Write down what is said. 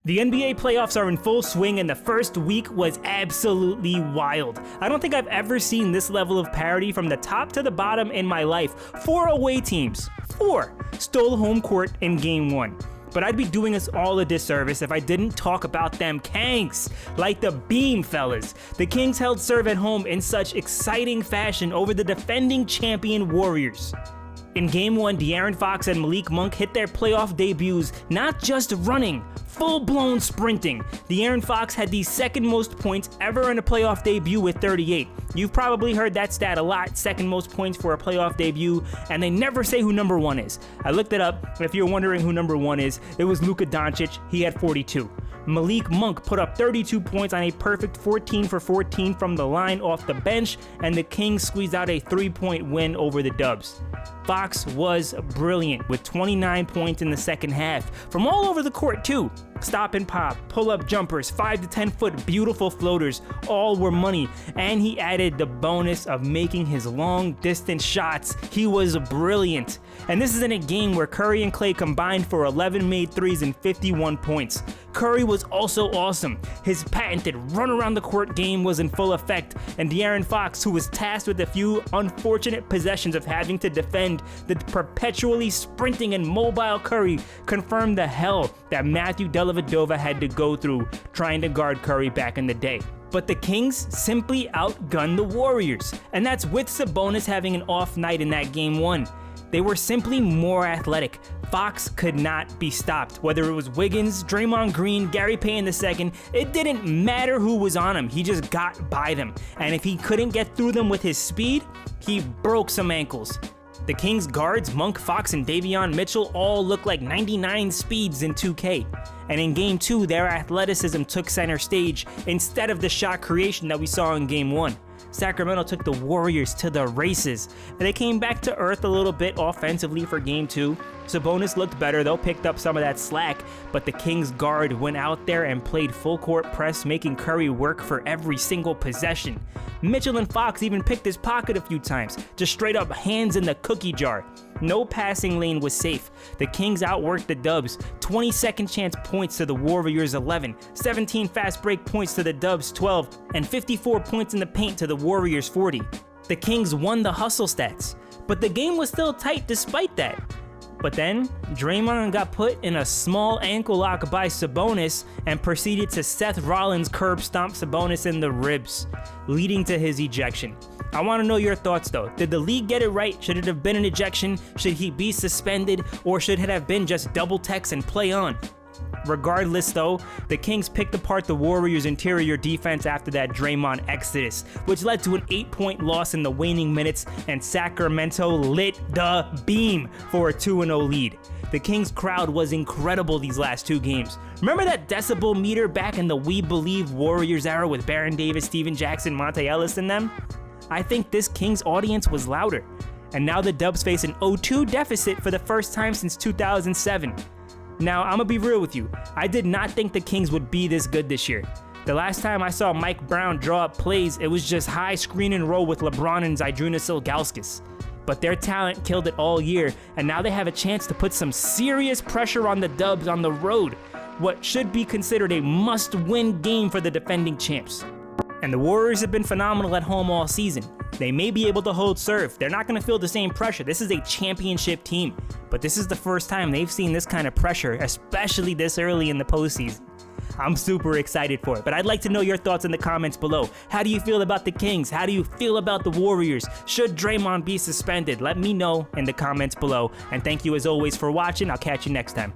The NBA playoffs are in full swing and the first week was absolutely wild. I don't think I've ever seen this level of parity from the top to the bottom in my life. 4 away teams, 4, stole home court in game 1. But I'd be doing us all a disservice if I didn't talk about them Kangs, like the Beam fellas. The Kings held serve at home in such exciting fashion over the defending champion Warriors. In game 1, De'Aaron Fox and Malik Monk hit their playoff debuts not just running, full-blown sprinting. De'Aaron Fox had the second most points ever in a playoff debut with 38. You've probably heard that stat a lot, second most points for a playoff debut, and they never say who number 1 is. I looked it up, and if you're wondering who number 1 is, it was Luka Doncic. He had 42. Malik Monk put up 32 points on a perfect 14 for 14 from the line off the bench, and the Kings squeezed out a 3-point win over the Dubs. Fox was brilliant with 29 points in the second half, from all over the court too. Stop and pop, pull-up jumpers, 5 to 10 foot beautiful floaters, all were money, and he added the bonus of making his long distance shots. He was brilliant. And this is in a game where Curry and Klay combined for 11 made threes and 51 points. Curry was also awesome. His patented run around the court game was in full effect, and De'Aaron Fox, who was tasked with a few unfortunate possessions of having to defend the perpetually sprinting and mobile Curry, confirmed the hell that Matthew Dellavedova had to go through trying to guard Curry back in the day. But the Kings simply outgunned the Warriors, and that's with Sabonis having an off night in that game 1. They were simply more athletic. Fox could not be stopped. Whether it was Wiggins, Draymond Green, Gary Payton II, it didn't matter who was on him. He just got by them. And if he couldn't get through them with his speed, he broke some ankles. The Kings guards, Monk, Fox, and Davion Mitchell all look like 99 speeds in 2K. And in game 2, their athleticism took center stage instead of the shot creation that we saw in game 1. Sacramento took the Warriors to the races. They came back to earth a little bit offensively for game 2. Sabonis looked better though, picked up some of that slack, but the Kings guard went out there and played full court press, making Curry work for every single possession. Mitchell and Fox even picked his pocket a few times, just straight up hands in the cookie jar. No passing lane was safe. The Kings outworked the Dubs, 20 second chance points to the Warriors 11, 17 fast break points to the Dubs 12, and 54 points in the paint to the Warriors 40. The Kings won the hustle stats, but the game was still tight despite that. But then, Draymond got put in a small ankle lock by Sabonis and proceeded to Seth Rollins curb stomp Sabonis in the ribs, leading to his ejection. I want to know your thoughts though. Did the league get it right? Should it have been an ejection? Should he be suspended? Or should it have been just double text and play on? Regardless though, the Kings picked apart the Warriors' interior defense after that Draymond exodus, which led to an 8-point loss in the waning minutes, and Sacramento lit the beam for a 2-0 lead. The Kings crowd was incredible these last 2 games. Remember that decibel meter back in the We Believe Warriors era with Baron Davis, Steven Jackson, Monte Ellis and them? I think this Kings audience was louder. And now the Dubs face an 0-2 deficit for the first time since 2007. Now, I'm gonna be real with you. I did not think the Kings would be this good this year. The last time I saw Mike Brown draw up plays, it was just high screen and roll with LeBron and Zydrunas Ilgauskas. But their talent killed it all year, and now they have a chance to put some serious pressure on the Dubs on the road. What should be considered a must-win game for the defending champs. And the Warriors have been phenomenal at home all season. They may be able to hold serve. They're not going to feel the same pressure. This is a championship team. But this is the first time they've seen this kind of pressure, especially this early in the postseason. I'm super excited for it, but I'd like to know your thoughts in the comments below. How do you feel about the Kings? How do you feel about the Warriors? Should Draymond be suspended? Let me know in the comments below. And thank you as always for watching. I'll catch you next time.